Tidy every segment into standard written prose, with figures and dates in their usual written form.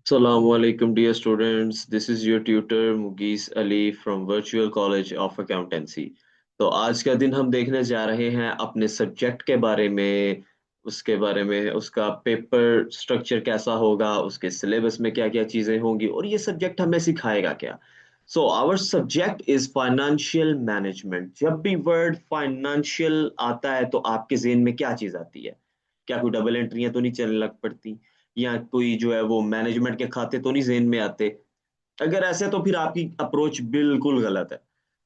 Assalamu alaikum, dear students. This is your tutor Mugeez Ali from Virtual College of Accountancy. तो आज का दिन हम देखने जा रहे हैं अपने सब्जेक्ट के बारे में, उसके बारे में, उसका पेपर स्ट्रक्चर कैसा होगा, उसके सिलेबस में क्या-क्या चीज़ें होंगी और ये सब्जेक्ट हमें सिखाएगा क्या। So our subject is financial management. जब भी वर्ड फाइनेंशियल आता है तो आपके ज़हन में क्या चीज़ आती है? क्या कोई डबल एंट्रियाँ तो नहीं चलने लग पड़ती? या कोई जो है वो मैनेजमेंट के खाते तो नहीं ज़हन में आते। अगर ऐसे है तो फिर आपकी अप्रोच बिल्कुल गलत है।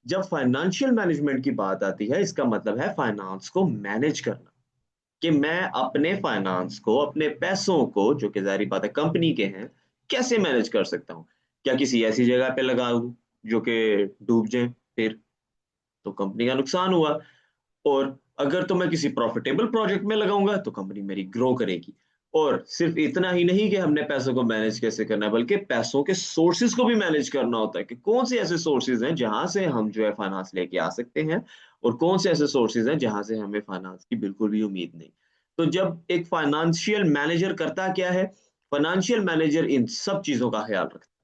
जब फाइनेंशियल मैनेजमेंट की बात आती है इसका मतलब है फाइनेंस को मैनेज करना, कि मैं अपने फाइनेंस को, अपने पैसों को जो कि ज़ाहिर-सी बात है कंपनी के हैं, कैसे मैनेज कर सकता हूँ? क्या किसी ऐसी जगह पे लगा दूँ जो कि डूब जाएँ फिर? तो कंपनी का नुकसान हुआ। और अगर तो मैं किसी प्रॉफिटेबल प्रोजेक्ट में लगाऊँगा तो कंपनी मेरी ग्रो करेगी। और सिर्फ़ इतना ही नहीं कि हमने पैसों को मैनेज कैसे करना है, बल्कि पैसों के सोर्सेज़ को भी मैनेज करना होता है कि कौन से ऐसे सोर्सेज़ हैं जहाँ से हम जो है फाइनेंस लेके आ सकते हैं और कौन से ऐसे सोर्सेज़ हैं जहाँ से हमें फाइनेंस की बिल्कुल भी उम्मीद नहीं। तो जब एक फाइनेंशियल मैनेजर करता क्या है? फाइनेंशियल मैनेजर इन सब चीज़ों का ख़्याल रखता है।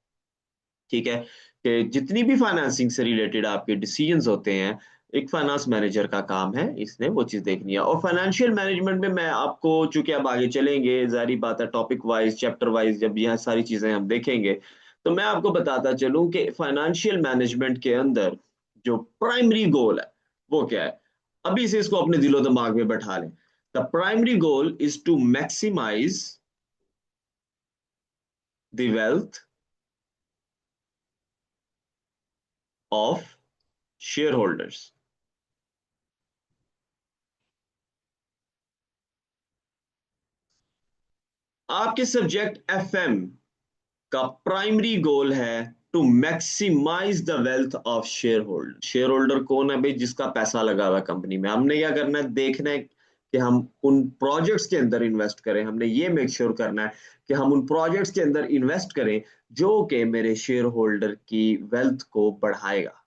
ठीक है? कि जितनी भी फाइनेंसिंग से रिलेटेड आपके डिसीजंस होते हैं, एक फाइनेंस मैनेजर का काम है, इसने वो चीज़ देखनी है। और फाइनेंशियल मैनेजमेंट में मैं आपको, चूँकि अब आगे चलेंगे, ज़ाहिर-सी बात है टॉपिक वाइज़, चैप्टर वाइज़ जब यह सारी चीज़ें हम देखेंगे, तो मैं आपको बताता चलूँ कि फाइनेंशियल मैनेजमेंट के अंदर जो प्राइमरी गोल है, वो क्या है? अभी से इसको अपने दिलो-दिमाग में बैठा लें। The primary goal is to maximise the wealth of shareholders. आपके सब्जेक्ट एफएम का प्राइमरी गोल है to maximise the wealth of shareholder. Shareholder कौन है भाई? जिसका पैसा लगा हुआ है कंपनी में। हमने क्या करना है? देखना है कि हम उन प्रोजेक्ट्स के अंदर इन्वेस्ट करें। हमने ये मेक श्योर करना है कि हम उन प्रोजेक्ट्स के अंदर इन्वेस्ट करें जो कि मेरे शेयर होल्डर की वेल्थ को बढ़ाएगा,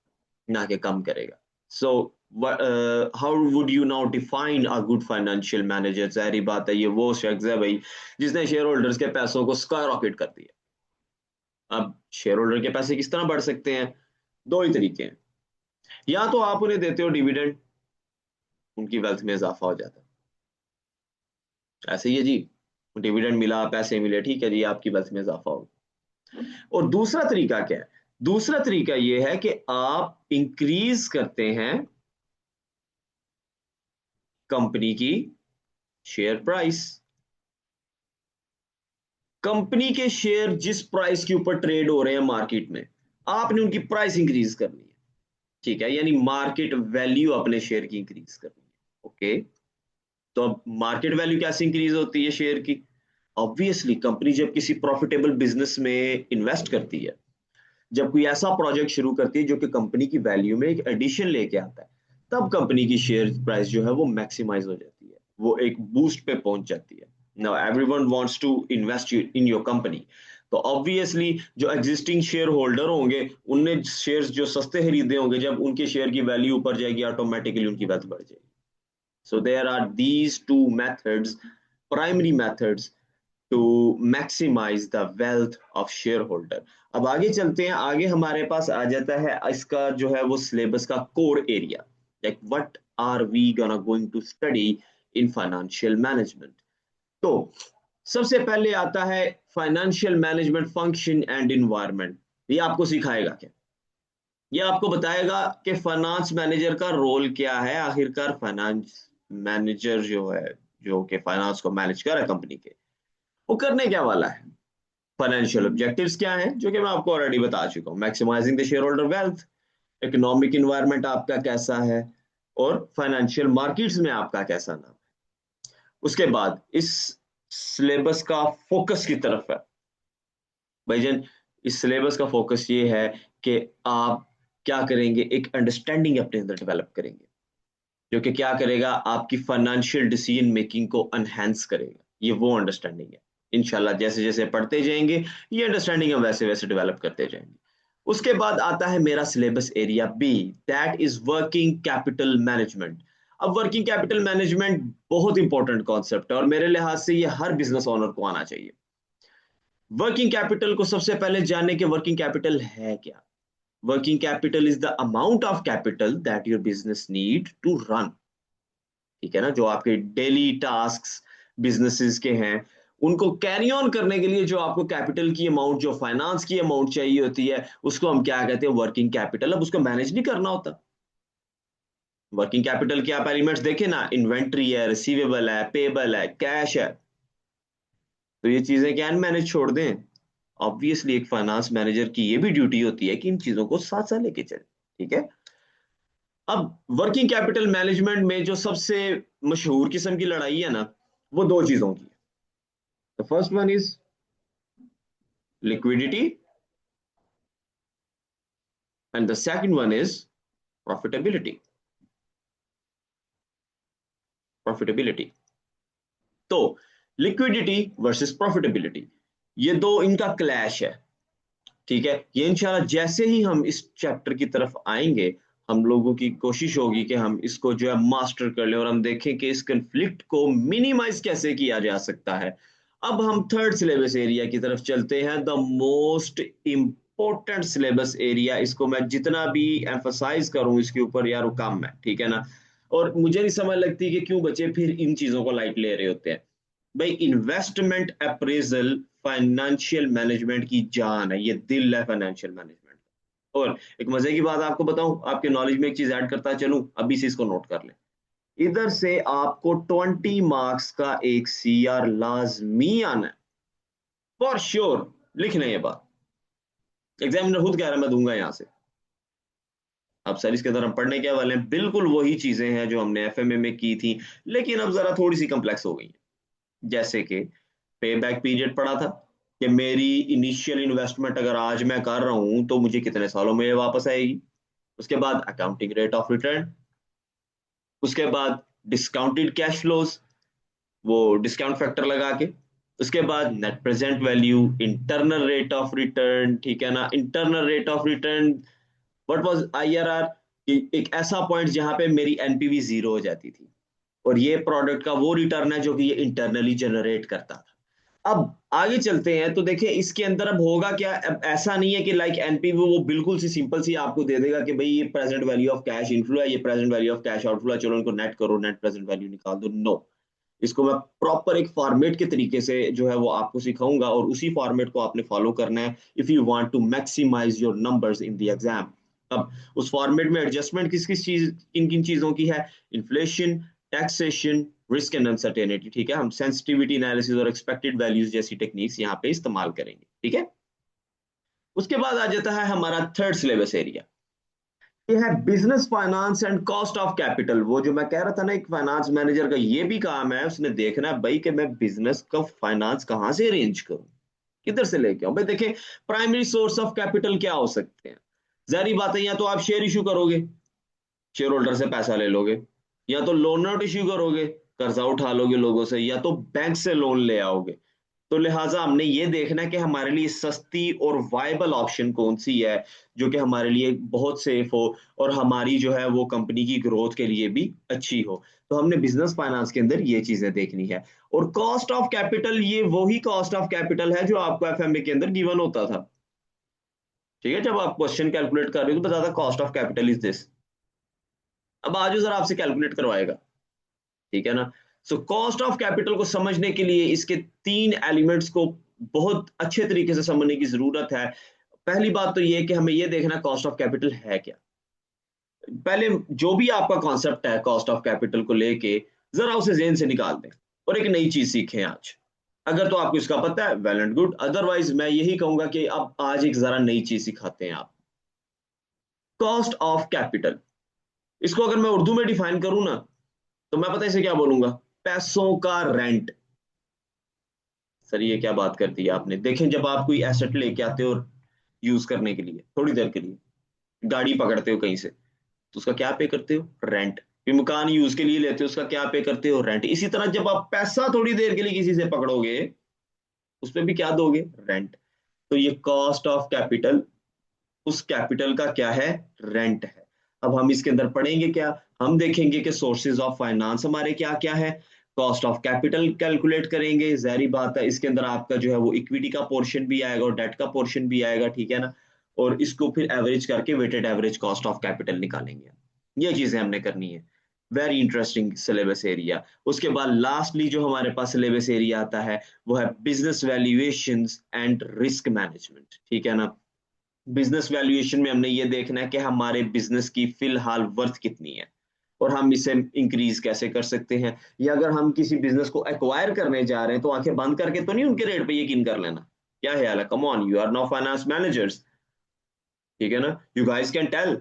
ना कि कम करेगा। So how would you now define a good financial manager? जाहिर बात है ये वो शख्स है भाई जिसने शेयर होल्डर्स के पैसों को स्काई रॉकेट कर दिया। अब शेयर होल्डर के पैसे किस तरह बढ़ सकते हैं? 2 ही तरीके हैं। या तो आप उन्हें देते हो डिविडेंड, उनकी वेल्थ में इज़ाफ़ा हो जाता है। ऐसे ही है जी, डिविडेंड मिला, पैसे मिले, ठीक है जी, आपकी वेल्थ में इज़ाफ़ा हो गया। और दूसरा तरीका क्या है? दूसरा तरीका ये है कि आप इंक्रीज़ करते हैं कंपनी की शेयर प्राइस। कंपनी के शेयर जिस प्राइस के ऊपर ट्रेड हो रहे हैं मार्केट में, आपने उनकी प्राइस इंक्रीज़ करनी है। ठीक है? यानी मार्केट वैल्यू अपने शेयर की इंक्रीज़ करनी है। ओके? तो अब मार्केट वैल्यू कैसे इंक्रीज होती है शेयर की? ऑब्वियसली कंपनी जब किसी प्रॉफिटेबल बिजनेस में इन्वेस्ट करती है, जब कोई ऐसा प्रोजेक्ट शुरू करती है जो कि कंपनी की वैल्यू में एक एडिशन लेके आता है, तब कंपनी की शेयर प्राइस जो है वो मैक्सिमाइज हो जाती है, वो एक बूस्ट पे पहुंच जाती है। Now everyone wants to invest in your company. तो ऑब्वियसली जो एग्जिस्टिंग शेयर होल्डर होंगे उनने शेयर्स जो सस्ते खरीदे होंगे, जब उनके शेयर की वैल्यू ऊपर जाएगी ऑटोमेटिकली उनकी वेल्थ बढ़ जाएगी। So there are these two methods, primary methods to maximize the wealth of shareholder. अब आगे चलते हैं। आगे हमारे पास आ जाता है इसका जो है वो सिलेबस का core area, like what are we gonna going to study in financial management। तो सबसे पहले आता है financial management function and environment. ये आपको सिखाएगा क्या? ये आपको बताएगा कि फाइनेंस मैनेजर का रोल क्या है। आखिरकार फाइनेंस मैनेजर जो है, जो कि फाइनेंस को मैनेज कर रहा है कंपनी के, वो करने क्या वाला है? फाइनेंशियल ऑब्जेक्टिव्स क्या हैं, जो कि मैं आपको ऑलरेडी बता चुका हूँ। Maximising the shareholder wealth, economic environment आपका कैसा है, और फाइनेंशियल मार्केट्स में आपका कैसा नाम है। उसके बाद इस सिलेबस का फोकस की तरफ है भाईजान। इस सिलेबस का फोकस ये है कि आप क्या करेंगे, एक अंडरस्टैंडिंग अपने अंदर डेवलप करेंगे, जो कि क्या करेगा, आपकी फाइनेंशियल डिसीजन मेकिंग को एनहांस करेगा। ये वो अंडरस्टैंडिंग है। इंशाल्लाह जैसे जैसे पढ़ते जाएंगे ये अंडरस्टैंडिंग हम वैसे वैसे डेवलप करते जाएंगे। उसके बाद आता है मेरा syllabus area B, that is working capital management. अब वर्किंग कैपिटल मैनेजमेंट बहुत इंपॉर्टेंट कॉन्सेप्ट है और मेरे लिहाज से ये हर बिजनेस ओनर को आना चाहिए। वर्किंग कैपिटल को सबसे पहले जानने के वर्किंग कैपिटल है क्या। Working capital is the amount of capital that your business need to run. ठीक है ना, जो आपके डेली टास्क्स बिजनेसेस के हैं उनको कैरी ऑन करने के लिए जो आपको कैपिटल की अमाउंट, जो फाइनेंस की अमाउंट चाहिए होती है, उसको हम क्या कहते हैं, वर्किंग कैपिटल। अब उसको मैनेज नहीं करना होता। वर्किंग कैपिटल के आप एलिमेंट्स देखें ना, इन्वेंट्री है, रिसीवेबल है, पेबल है, कैश है। तो ये चीजें क्या मैनेज छोड़ दें। ऑब्वियसली एक फाइनेंस मैनेजर की ये भी ड्यूटी होती है कि इन चीजों को साथ साथ लेके चले। ठीक है। अब वर्किंग कैपिटल मैनेजमेंट में जो सबसे मशहूर किस्म की लड़ाई है ना, वो दो चीजों की है। The first one is liquidity and the second one is profitability. Profitability. तो लिक्विडिटी वर्सेस प्रॉफिटेबिलिटी, ये दो इनका क्लैश है। ठीक है, ये इंशाल्लाह जैसे ही हम इस चैप्टर की तरफ आएंगे, हम लोगों की कोशिश होगी कि हम इसको जो है मास्टर कर लें और हम देखें कि इस कंफ्लिक्ट को मिनिमाइज कैसे किया जा सकता है। अब हम थर्ड सिलेबस एरिया की तरफ चलते हैं, the most important syllabus area. इसको मैं जितना भी एम्फसाइज करूं इसके ऊपर यार वो कम है। ठीक है ना। और मुझे नहीं समझ लगती कि क्यों बच्चे फिर इन चीजों को लाइट ले रहे होते हैं। भाई इन्वेस्टमेंट अप्रेजल फाइनेंशियल मैनेजमेंट की जान है, ये दिल है फाइनेंशियल मैनेजमेंट। और एक मजे की बात आपको बताऊं, आपके नॉलेज में एक चीज ऐड करता चलूं, अभी से इसको नोट कर लें। इधर से आपको 20 मार्क्स का एक सीआर लाजमी आना है, फॉर श्योर। लिख लें ये बात, एग्जामिनर खुद कह रहा है मैं दूंगा यहां से। अब सर इसके अंदर हम पढ़ने क्या वाले हैं, बिल्कुल वही चीजें हैं जो हमने एफएमए में की थी, लेकिन अब जरा थोड़ी सी कम्प्लेक्स हो गई है। जैसे कि पे बैक पीरियड पड़ा था, कि मेरी इनिशियल इन्वेस्टमेंट अगर आज मैं कर रहा हूं तो मुझे कितने सालों में ये वापस आएगी। उसके बाद अकाउंटिंग रेट ऑफ रिटर्न, उसके बाद डिस्काउंटेड कैश फ्लोज, वो डिस्काउंट फैक्टर लगा के, उसके बाद net present value, internal rate of return. ठीक है ना, internal rate of return what was IRR, एक ऐसा पॉइंट जहां पे मेरी एनपीवी जीरो हो जाती थी, और ये प्रोडक्ट का वो रिटर्न है जो कि ये इंटरनली जनरेट करता था। अब आगे चलते हैं तो देखिए इसके अंदर अब होगा क्या। अब ऐसा नहीं है कि लाइक एनपीवी वो बिल्कुल सी सिंपल सी आपको दे देगा कि भाई ये present value of cash inflow है, ये present value of cash outflow है, चलो इनको नेट करो, नेट प्रेजेंट वैल्यू निकाल दो। नो, इसको मैं प्रॉपर एक फॉर्मेट के तरीके से जो है वो आपको सिखाऊंगा, और उसी फॉर्मेट को आपने फॉलो करना है if you want to maximise your numbers in the exam. अब उस फॉर्मेट में एडजस्टमेंट किस किस चीज, किन किन चीजों की है, inflation, taxation, risk and uncertainty. ठीक है, हम सेंसिटिविटी एनालिसिस और एक्सपेक्टेड वैल्यूज जैसी टेक्निक्स यहाँ पे इस्तेमाल करेंगे। ठीक है, उसके बाद आ जाता है हमारा थर्ड सिलेबस एरिया, ये है business finance and cost of capital. वो जो मैं कह रहा था ना, एक फाइनेंस मैनेजर का ये भी काम है, उसने देखना है भाई कि मैं बिजनेस का फाइनेंस कहाँ से अरेंज करूं, किधर से लेके आऊं। भाई देखिए, प्राइमरी सोर्स ऑफ कैपिटल क्या हो सकते हैं, जारी बात है, या तो आप शेयर इशू करोगे, शेयर होल्डर से पैसा ले लोगे, या तो लोन नोट इश्यू करोगे, कर्जा उठा लोगे लोगों से, या तो बैंक से लोन ले आओगे। तो लिहाजा हमने ये देखना है कि हमारे लिए सस्ती और वायबल ऑप्शन कौन सी है, जो कि हमारे लिए बहुत सेफ हो और हमारी जो है वो कंपनी की ग्रोथ के लिए भी अच्छी हो। तो हमने बिजनेस फाइनेंस के अंदर ये चीजें देखनी है। और कॉस्ट ऑफ कैपिटल, ये वही कॉस्ट ऑफ कैपिटल है जो आपको एफएमए के अंदर गिवन होता था। ठीक है, जब आप क्वेश्चन कैलकुलेट कर रहे हो तो बताता cost of capital is this. अब आज जरा आपसे कैलकुलेट करवाएगा। ठीक है ना। सो कॉस्ट ऑफ कैपिटल को समझने के लिए इसके तीन एलिमेंट्स को बहुत अच्छे तरीके से समझने की जरूरत है। पहली बात तो ये कि हमें ये देखना कॉस्ट ऑफ कैपिटल है क्या। पहले जो भी आपका कॉन्सेप्ट है कॉस्ट ऑफ कैपिटल को लेके, जरा उसे जेहन से निकाल दें और एक नई चीज सीखें आज। अगर तो आपको इसका पता है वेल एंड गुड, अदरवाइज मैं यही कहूंगा कि अब आज एक जरा नई चीज सिखाते हैं आप। कॉस्ट ऑफ कैपिटल, इसको अगर मैं उर्दू में डिफाइन करूं ना, तो मैं पता है इसे क्या बोलूंगा, पैसों का रेंट। सर ये क्या बात कर दी है आपने। देखें, जब आप कोई एसेट लेके आते हो यूज करने के लिए, थोड़ी देर के लिए गाड़ी पकड़ते हो कहीं से, तो उसका क्या पे करते हो, रेंट। फिर मकान यूज के लिए लेते हो, उसका क्या पे करते हो, रेंट। इसी तरह जब आप पैसा थोड़ी देर के लिए किसी से पकड़ोगे, उस पर भी क्या दोगे, रेंट। तो ये कॉस्ट ऑफ कैपिटल उस कैपिटल का क्या है, रेंट है। अब हम इसके अंदर पढ़ेंगे क्या, हम देखेंगे कि सोर्सेज ऑफ फाइनेंस हमारे क्या क्या है, कॉस्ट ऑफ कैपिटल कैलकुलेट करेंगे, जाहिर बात है इसके अंदर आपका जो है वो इक्विटी का पोर्शन भी आएगा और डेट का पोर्शन भी आएगा, ठीक है ना। और इसको फिर एवरेज करके weighted average cost of capital निकालेंगे। ये चीजें हमने करनी है। Very interesting syllabus area. उसके बाद लास्टली जो हमारे पास सिलेबस एरिया आता है वो है business valuations and risk management, ठीक है ना। बिजनेस वैल्यूएशन में हमने ये देखना है कि हमारे बिजनेस की फिलहाल वर्थ कितनी है और हम इसे इंक्रीज कैसे कर सकते हैं, या अगर हम किसी बिजनेस को एक्वायर करने जा रहे हैं तो आंखें बंद करके तो नहीं उनके रेट पे यकीन कर लेना। क्या ख्याल है? Come on, you are no finance managers, ठीक है ना। You guys can tell,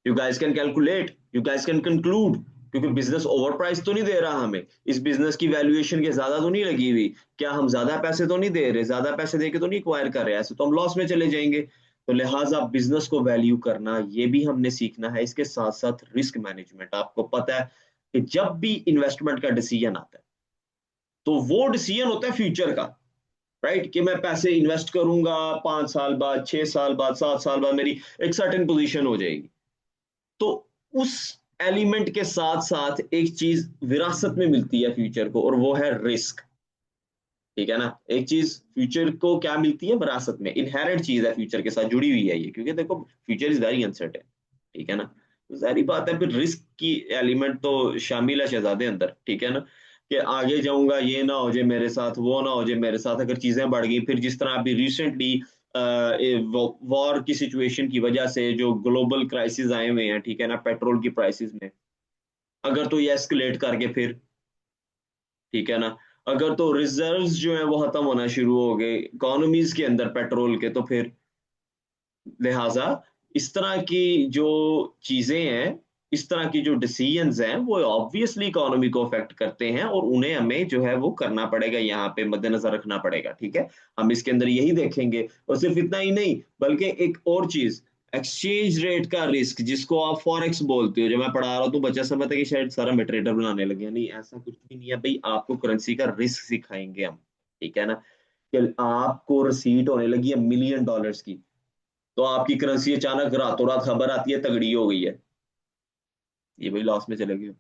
you guys can calculate, you guys can conclude, क्योंकि बिजनेस ओवर प्राइस तो नहीं दे रहा हमें, इस बिजनेस की वैल्यूएशन के ज्यादा तो नहीं लगी हुई, क्या हम ज्यादा पैसे तो नहीं दे रहे, ज्यादा पैसे देके तो नहीं एक्वायर कर रहे, ऐसे तो हम लॉस में चले जाएंगे। तो लिहाजा बिजनेस को वैल्यू करना ये भी हमने सीखना है। इसके साथ साथ रिस्क मैनेजमेंट, आपको पता है कि जब भी इन्वेस्टमेंट का डिसीजन आता है तो वो डिसीजन होता है फ्यूचर का, राइट, कि मैं पैसे इन्वेस्ट करूंगा, 5 साल बाद, 6 साल बाद, 7 साल बाद मेरी एक सर्टेन पोजीशन हो जाएगी। तो उस एलिमेंट के साथ साथ एक चीज विरासत में मिलती है फ्यूचर को, और वो है रिस्क, ठीक है ना। एक चीज फ्यूचर को क्या मिलती है? विरासत में, इनहेरेंट चीज है, फ्यूचर के साथ जुड़ी हुई है ये, क्योंकि देखो फ्यूचर इज वेरी अनसर्टेन, ठीक है ना। तो जाहिर बात है फिर रिस्क की एलिमेंट तो शामिल है शहजादे अंदर, ठीक है ना, कि आगे जाऊंगा ये ना हो जाए मेरे साथ, वो ना हो जाए मेरे साथ, अगर चीजें बढ़ गई, फिर जिस तरह अभी रिसेंटली वॉर की सिचुएशन की वजह से जो ग्लोबल क्राइसिस आए हुए हैं, ठीक है ना, पेट्रोल की प्राइसेस में, अगर तो ये एस्केलेट करके फिर, ठीक है ना, अगर तो रिजर्व्स जो है वो खत्म होना शुरू हो गए इकोनॉमीज के अंदर पेट्रोल के, तो फिर लिहाजा इस तरह की जो चीजें हैं, इस तरह की जो डिसीजंस हैं वो ऑब्वियसली इकोनॉमी को अफेक्ट करते हैं, और उन्हें हमें जो है वो करना पड़ेगा, यहाँ पे मद्देनजर रखना पड़ेगा, ठीक है। हम इसके अंदर यही देखेंगे, और सिर्फ इतना ही नहीं बल्कि एक और चीज, एक्सचेंज रेट का रिस्क, जिसको आप फॉरेक्स बोलते हो। जब मैं पढ़ा रहा हूँ तो बच्चा समझता है कि शायद सारा मैं ट्रेडर बनाने लगे हैं। नहीं, ऐसा कुछ भी नहीं है भाई, आपको करेंसी का रिस्क सिखाएंगे हम, ठीक है ना। कि आपको रिसीट होने लगी है $1 मिलियन की, तो आपकी करेंसी अचानक रातों रात खबर आती है तगड़ी हो गई है, ये भाई लॉस में चले गए,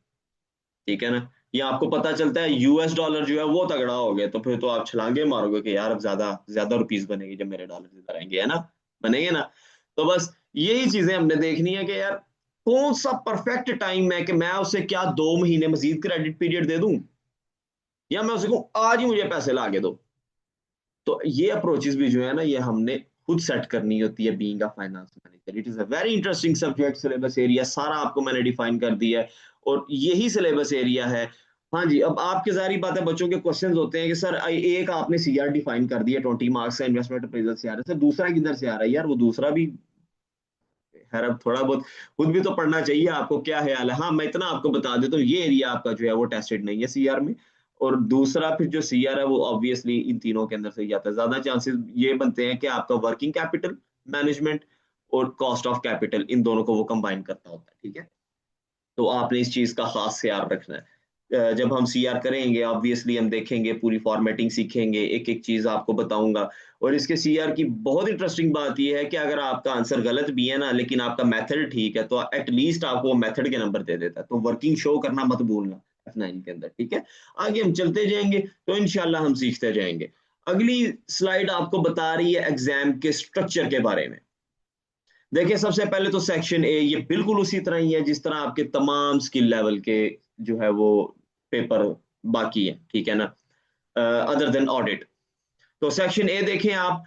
ठीक है ना। या आपको पता चलता है US डॉलर जो है वो तगड़ा हो गया, तो फिर तो आप छलांगे मारोगे कि यार अब ज्यादा ज्यादा रुपीस बनेगी जब मेरे डॉलर इधर आएंगे, है ना, बनेंगे ना। तो बस यही चीजें हमने देखनी है कि यार कौन सा परफेक्ट टाइम है कि मैं उसे क्या 2 महीने मजीद क्रेडिट पीरियड दे दूं, या मैं उसे कहूं आज ही मुझे पैसे ला के दो। तो ये अप्रोचेस भी जो है ना ये हमने खुद सेट करनी होती है, being a finance manager. It is a very interesting subject, syllabus area सारा आपको मैंने डिफाइन कर दिया है, और यही सिलेबस एरिया है। हाँ जी, अब आपके जारी बात है, बच्चों के क्वेश्चंस होते हैं कि सर एक आपने सीआर डिफाइन कर दिया 20 मार्क्स का, इन्वेस्टमेंट अप्रेजल से आ रहा है, सर दूसरा किधर से आ रहा है? यार वो दूसरा भी खैर अब थोड़ा बहुत खुद भी तो पढ़ना चाहिए आपको, क्या ख्याल है? हाँ, मैं इतना आपको बता देता हूँ, ये एरिया आपका जो है वो टेस्टेड नहीं है सीआर में। और दूसरा फिर जो सीआर है वो ऑब्वियसली इन तीनों के अंदर से ही आता है। ज्यादा चांसेस ये बनते हैं कि आपका वर्किंग कैपिटल मैनेजमेंट और कॉस्ट ऑफ कैपिटल, इन दोनों को वो कंबाइन करता होता है, ठीक है। तो आपने इस चीज का खास ख्याल रखना है। जब हम सीआर करेंगे ऑब्वियसली हम देखेंगे, पूरी फॉर्मेटिंग सीखेंगे, एक एक चीज आपको बताऊंगा। और इसके सीआर की बहुत इंटरेस्टिंग बात यह है कि अगर आपका आंसर गलत भी है ना, लेकिन आपका मेथड ठीक है, तो एटलीस्ट आपको वो मेथड के नंबर दे देता है। तो वर्किंग शो करना मत भूलना F9 के अंदर, ठीक है। आगे हम चलते जाएंगे तो इंशाल्लाह हम सीखते जाएंगे। अगली स्लाइड आपको बता रही है एग्जाम के स्ट्रक्चर के बारे में। देखिए सबसे पहले तो सेक्शन ए, ये बिल्कुल उसी तरह ही है जिस तरह आपके तमाम स्किल लेवल के जो है वो पेपर बाकी है, ठीक है ना, अदर देन ऑडिट। तो सेक्शन ए देखें आप,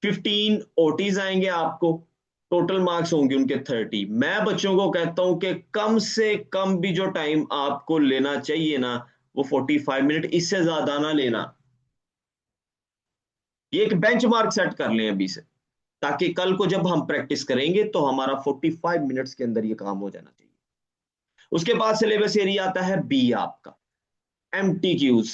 15 ओटीज आएंगे आपको, टोटल मार्क्स होंगे उनके 30। मैं बच्चों को कहता हूं कि कम से कम भी जो टाइम आपको लेना चाहिए ना वो 45 मिनट, इससे ज्यादा ना लेना। ये एक बेंचमार्क सेट कर लें अभी से, ताकि कल को जब हम प्रैक्टिस करेंगे तो हमारा 45 मिनट्स के अंदर ये काम हो जाना चाहिए। उसके बाद सिलेबस एरिया आता है बी आपका, एमटीक्यूज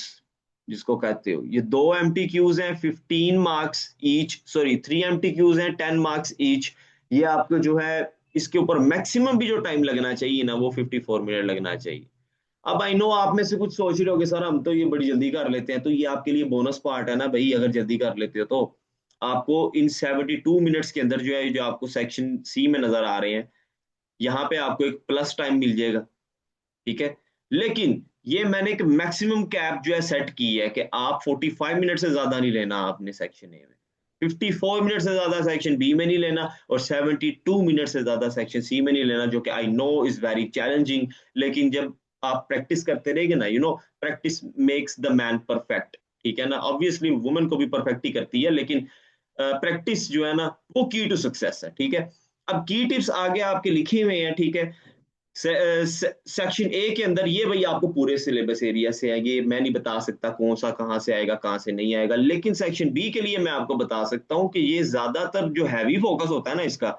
जिसको कहते हो। ये 2 एमटीक्यूज हैं, 15 मार्क्स ईच, सॉरी 3 एमटीक्यूज हैं, 10 मार्क्स ईच। ये आपको जो है इसके ऊपर मैक्सिमम भी जो टाइम लगना चाहिए ना वो 54 मिनट लगना चाहिए। अब आई नो आप में से कुछ सोच रहे होगे सर हम तो ये बड़ी जल्दी कर लेते हैं, तो ये आपके लिए बोनस पार्ट है ना भाई, अगर जल्दी कर लेते हो तो आपको इन 72 मिनट्स के अंदर जो है, जो आपको सेक्शन सी में नजर आ रहे हैं, यहाँ पे आपको एक प्लस टाइम मिल जाएगा, ठीक है। लेकिन ये मैंने एक मैक्सिमम कैप जो है सेट की है कि आप 45 मिनट से ज्यादा नहीं लेना आपने सेक्शन ए में, 54 मिनट से ज्यादा सेक्शन बी में नहीं लेना, और 72 मिनट से ज्यादा सेक्शन सी में नहीं लेना, जो कि I know is very challenging. लेकिन जब आप प्रैक्टिस करते रहेंगे ना, practice makes the man perfect. ठीक है ना, ऑब्वियसली वुमेन को भी परफेक्ट ही करती है, लेकिन प्रैक्टिस जो है ना वो की टू सक्सेस है। ठीक है, अब की टिप्स आगे आपके लिखे हुए हैं। ठीक है, सेक्शन ए के अंदर ये भाई आपको पूरे सिलेबस एरिया से आएगी, मैं नहीं बता सकता कौन सा कहाँ से आएगा कहाँ से नहीं आएगा, लेकिन सेक्शन बी के लिए मैं आपको बता सकता हूँ कि ये ज्यादातर जो हैवी फोकस होता है ना इसका,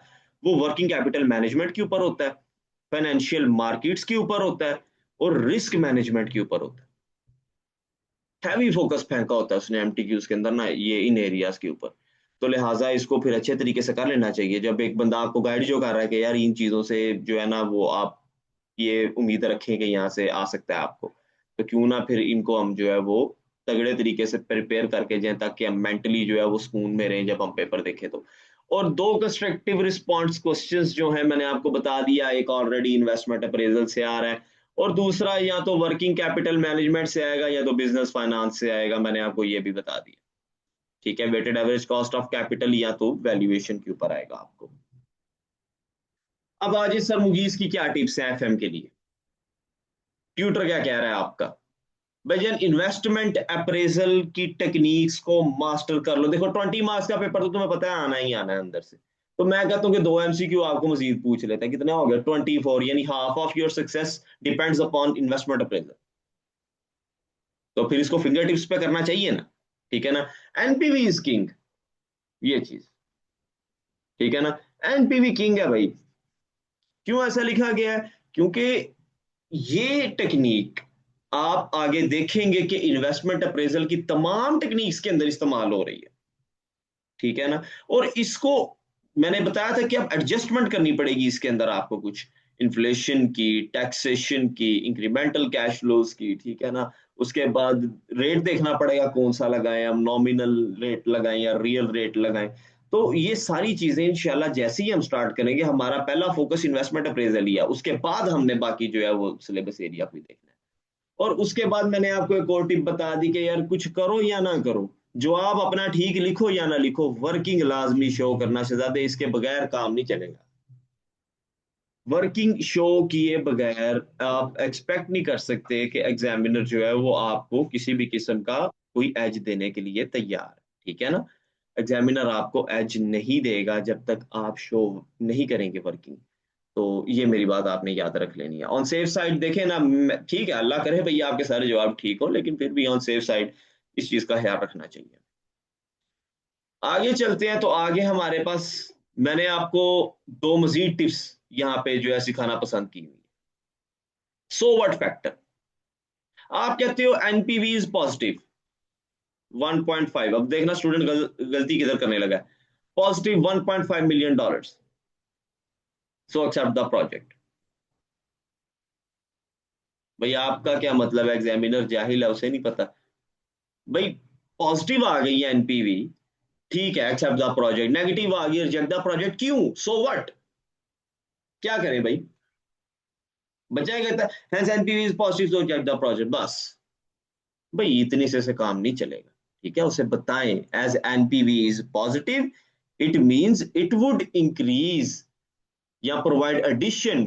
वो वर्किंग कैपिटल मैनेजमेंट के ऊपर होता है, फाइनेंशियल मार्केट्स के ऊपर होता है, और रिस्क मैनेजमेंट के ऊपर होता है। हैवी फोकस फेंका होता है उसने एमटीक्यूज के अंदर ना, ये इन एरियाज के ऊपर। तो लिहाजा इसको फिर अच्छे तरीके से कर लेना चाहिए। जब एक बंदा आपको गाइड जो कर रहा है कि यार इन चीजों से जो है ना वो आप ये उम्मीद रखें कि यहाँ से आ सकता है आपको, तो क्यों ना फिर इनको हम जो है वो तगड़े तरीके से प्रिपेयर करके जाए, ताकि हम मेंटली जो है वो सुकून में रहें जब हम पेपर देखें तो। और दो कंस्ट्रक्टिव रिस्पॉन्स क्वेश्चंस जो है मैंने आपको बता दिया, एक ऑलरेडी इन्वेस्टमेंट अप्रेजल से आ रहा है, और दूसरा या तो वर्किंग कैपिटल मैनेजमेंट से आएगा या तो बिजनेस फाइनेंस से आएगा, मैंने आपको ये भी बता दिया। ठीक है, weighted average cost of capital या तो वैल्यूएशन के ऊपर आएगा आपको। अब आज सर मुगीज की क्या टिप्स हैं एफएम के लिए, ट्यूटर क्या कह रहा है आपका। भाईजान इन्वेस्टमेंट अप्रेजल की टेक्निक्स को मास्टर कर लो। देखो 20 मार्क्स का पेपर तो तुम्हें पता है आना ही आना है अंदर से, तो मैं कहता हूँ कि 2 एमसीक्यू आपको मजीद पूछ लेते हैं, कितना हो गया 24, यानी half of your success depends upon investment appraisal. तो फिर इसको फिंगर टिप्स पे करना चाहिए ना। ठीक है ना, एनपीवी इज किंग, ये चीज। ठीक है ना, एनपीवी किंग है भाई। क्यों ऐसा लिखा गया है, क्योंकि ये टेक्निक आप आगे देखेंगे कि इन्वेस्टमेंट अप्रेजल की तमाम टेक्निक्स के अंदर इस्तेमाल हो रही है। ठीक है ना, और इसको मैंने बताया था कि अब एडजस्टमेंट करनी पड़ेगी इसके अंदर आपको, कुछ इन्फ्लेशन की, टैक्सेशन की, इंक्रीमेंटल कैश फ्लोज की। ठीक है ना, उसके बाद रेट देखना पड़ेगा कौन सा लगाएं, हम नॉमिनल रेट लगाएं या रियल रेट लगाएं। तो ये सारी चीजें इंशाल्लाह जैसे ही हम स्टार्ट करेंगे, हमारा पहला फोकस इन्वेस्टमेंट अप्रेजल ही है, उसके बाद हमने बाकी जो है वो सिलेबस एरिया को देखना है। और उसके बाद मैंने आपको एक और टिप बता दी कि यार कुछ करो या ना करो, जवाब अपना ठीक लिखो या ना लिखो, वर्किंग लाजमी शो करना शहजादे, इसके बगैर काम नहीं चलेगा। वर्किंग शो किए बगैर आप एक्सपेक्ट नहीं कर सकते कि एग्जामिनर जो है वो आपको किसी भी किस्म का कोई एज देने के लिए तैयार है। ठीक है ना, एग्जामिनर आपको एज नहीं देगा जब तक आप शो नहीं करेंगे वर्किंग। तो ये मेरी बात आपने याद रख लेनी है। ऑन सेफ साइड देखें ना, ठीक है अल्लाह करे भैया आपके सारे जवाब ठीक हो, लेकिन फिर भी ऑन सेफ साइड इस चीज का ख्याल रखना चाहिए। आगे चलते हैं, तो आगे हमारे पास मैंने आपको दो मजीद टिप्स यहाँ पे जो है सिखाना पसंद की हुई। सो व्हाट फैक्टर, आप कहते हो एनपीवी इज पॉजिटिव 1.5, अब देखना स्टूडेंट गलती किधर करने लगा है, positive $1.5 million, so accept the project. भाई आपका क्या मतलब है, एग्जामिनर जाहिल है उसे नहीं पता। भाई पॉजिटिव आ गई है एनपीवी, ठीक है एक्सेप्ट द प्रोजेक्ट, नेगेटिव आ गई रिजेक्ट द प्रोजेक्ट, क्यों, सो व्हाट, क्या करें भाई, बचाया कहता है hence NPV is positive so reject the project, बस। भाई इतने से काम नहीं चलेगा। ठीक है, उसे बताएं as NPV is positive it means it would increase या provide addition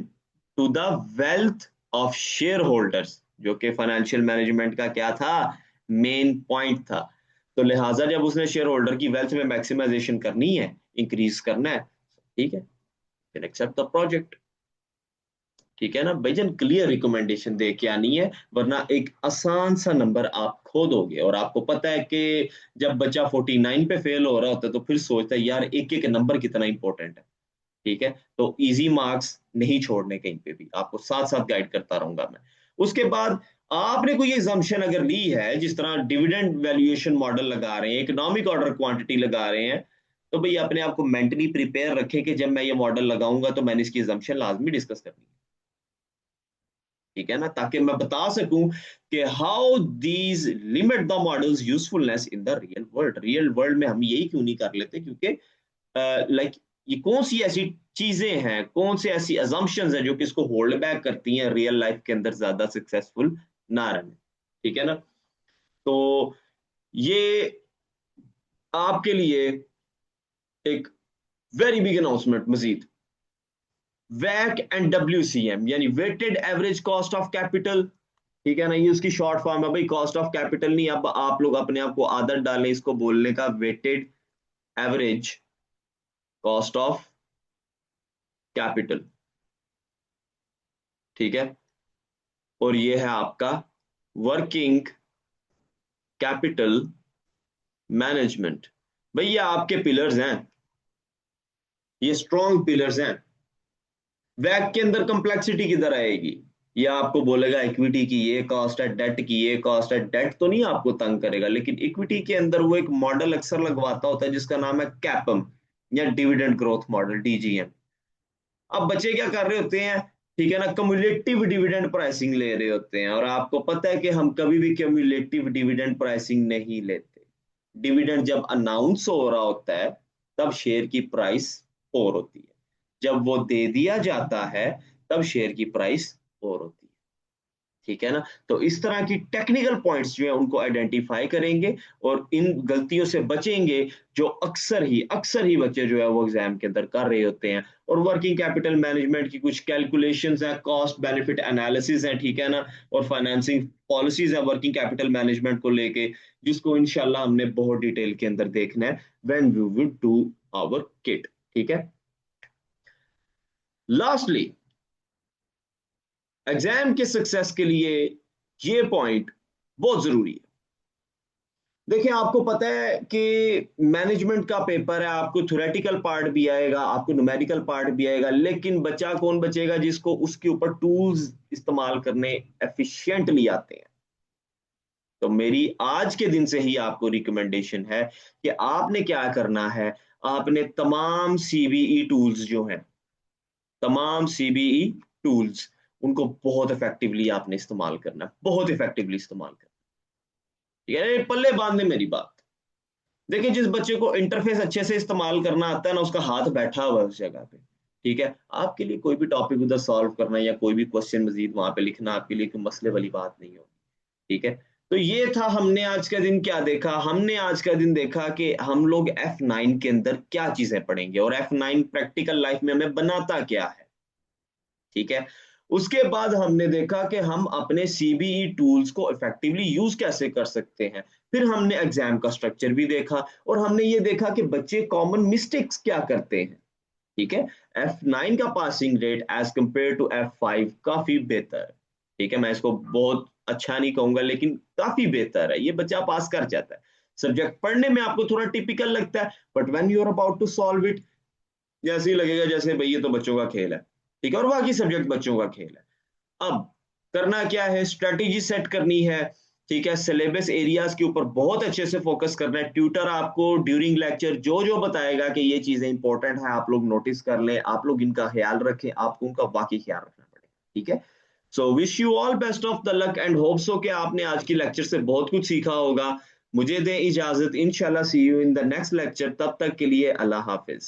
to the wealth of shareholders, जो कि फाइनेंशियल मैनेजमेंट का क्या था, मेन पॉइंट था। तो लिहाजा जब उसने शेयर होल्डर की वेल्थ में मैक्सिमाइजेशन करनी है, इंक्रीज करना है, ठीक है, फिर एक्सेप्ट द प्रोजेक्ट। ठीक है ना भाईजान, क्लियर रिकमेंडेशन दे के आनी है, वरना एक आसान सा नंबर आप खो दोगे। और आपको पता है कि जब बच्चा 49 पे फेल हो रहा होता है तो फिर सोचता है यार एक एक नंबर कितना इंपॉर्टेंट है। ठीक है, तो इजी मार्क्स नहीं छोड़ने कहीं पे भी, आपको साथ साथ गाइड करता रहूंगा मैं। उसके बाद आपने कोई एग्जाम्पशन अगर ली है, जिस तरह डिविडेंड वैल्यूएशन मॉडल लगा रहे हैं, इकोनॉमिक ऑर्डर क्वांटिटी लगा रहे हैं, तो भाई अपने आप को मेंटली प्रिपेयर रखें कि जब मैं ये मॉडल लगाऊंगा तो मैंने इसकी एग्जाम्पशन लाजमी डिस्कस करनी है। ठीक है ना, ताकि मैं बता सकूं कि how these limit the models usefulness in the real world. Real world में हम यही क्यों नहीं कर लेते, क्योंकि लाइक ये कौन सी ऐसी चीजें हैं, कौन सी ऐसी अजम्पशंस हैं जो कि इसको होल्ड बैक करती हैं रियल लाइफ के अंदर ज्यादा सक्सेसफुल ना रहे, ठीक है ना। तो ये आपके लिए एक वेरी बिग अनाउंसमेंट मजीद, वैक एंड डब्ल्यूसीएम यानी weighted average cost of capital, ठीक है ना, ये उसकी शॉर्ट फॉर्म है भाई, कॉस्ट ऑफ कैपिटल नहीं। अब आप लोग अपने आप को आदत डालें इसको बोलने का, weighted average cost of capital, ठीक है। और ये है आपका वर्किंग कैपिटल मैनेजमेंट। भाई ये आपके पिलर्स हैं, ये स्ट्रॉन्ग पिलर्स हैं। वैक के अंदर कंप्लेक्सिटी किधर आएगी, ये आपको बोलेगा इक्विटी की ये कॉस्ट है, डेट की ये कॉस्ट है। डेट तो नहीं आपको तंग करेगा, लेकिन इक्विटी के अंदर वो एक मॉडल अक्सर लगवाता होता है जिसका नाम है कैपम या डिविडेंड ग्रोथ मॉडल, डीजीएम। अब बच्चे क्या कर रहे होते हैं, ठीक है ना, कम्युलेटिव डिविडेंड प्राइसिंग ले रहे होते हैं, और आपको पता है कि हम कभी भी कम्युलेटिव डिविडेंड प्राइसिंग नहीं लेते। डिविडेंड जब अनाउंस हो रहा होता है तब शेयर की प्राइस 4 होती है, जब वो दे दिया जाता है तब शेयर की प्राइस 4 होती है, ठीक है ना। तो इस तरह की टेक्निकल पॉइंट्स जो है उनको आइडेंटिफाई करेंगे और इन गलतियों से बचेंगे जो अक्सर ही बच्चे जो है वो एग्जाम के अंदर कर रहे होते हैं। और वर्किंग कैपिटल मैनेजमेंट की कुछ कैलकुलेशंस है, कॉस्ट बेनिफिट एनालिसिस है, ठीक है ना, और फाइनेंसिंग पॉलिसीज है वर्किंग कैपिटल मैनेजमेंट को लेके, जिसको इंशाल्लाह हमने बहुत डिटेल के अंदर देखना है when we will do our kit, ठीक है। लास्टली, एग्जाम के सक्सेस के लिए ये पॉइंट बहुत जरूरी है। देखिए आपको पता है कि मैनेजमेंट का पेपर है, आपको थ्योरेटिकल पार्ट भी आएगा, आपको न्यूमेरिकल पार्ट भी आएगा, लेकिन बच्चा कौन बचेगा जिसको उसके ऊपर टूल्स इस्तेमाल करने एफिशिएंटली आते हैं। तो मेरी आज के दिन से ही आपको रिकमेंडेशन है कि आपने क्या करना है, आपने तमाम सीबीई टूल्स जो हैं, तमाम सीबीई टूल्स, उनको बहुत इफेक्टिवली आपने इस्तेमाल करना है, बहुत इफेक्टिवली इस्तेमाल करना है, ठीक है। पल्ले बांधने मेरी बात, देखिए जिस बच्चे को इंटरफेस अच्छे से इस्तेमाल करना आता है ना, उसका हाथ बैठा हुआ है उस जगह पे, ठीक है। आपके लिए कोई भी टॉपिक उधर सॉल्व करना या कोई भी क्वेश्चन मजीद वहां पे लिखना आपके लिए कोई मसले वाली बात नहीं होगी, ठीक है। तो ये था, हमने आज का दिन क्या देखा, हमने आज का दिन देखा कि हम लोग F9 के अंदर क्या चीजें पढ़ेंगे और F9 प्रैक्टिकल लाइफ में हमें बनाता क्या है, ठीक है। उसके बाद हमने देखा कि हम अपने सीबीई टूल्स को इफेक्टिवली यूज कैसे कर सकते हैं। फिर हमने एग्जाम का स्ट्रक्चर भी देखा और हमने ये देखा कि बच्चे कॉमन मिस्टेक्स क्या करते हैं, ठीक है। F9 का passing rate as compare to F5 काफी बेहतर है, ठीक है। मैं इसको बहुत अच्छा नहीं कहूंगा लेकिन काफी बेहतर है, ये बच्चा पास कर जाता है। सब्जेक्ट पढ़ने में आपको थोड़ा टिपिकल लगता है, but when you are about to solve it, जैसे ही लगेगा जैसे भाई ये तो बच्चों का खेल है, ठीक है, और बाकी सब्जेक्ट बच्चों का खेल है। अब करना क्या है, स्ट्रेटेजी सेट करनी है, ठीक है। सिलेबस एरियाज के ऊपर बहुत अच्छे से फोकस करना है। ट्यूटर आपको ड्यूरिंग लेक्चर जो जो बताएगा कि ये चीजें इंपॉर्टेंट है, आप लोग नोटिस कर लें, आप लोग इनका ख्याल रखें, आपको उनका वाकई ख्याल रखना पड़ेगा, ठीक है। So wish you all best of the luck and hope so कि आपने आज की लेक्चर से बहुत कुछ सीखा होगा। मुझे दें इजाजत, इंशाल्लाह see you in the next lecture, तब तक के लिए अल्लाह हाफिज।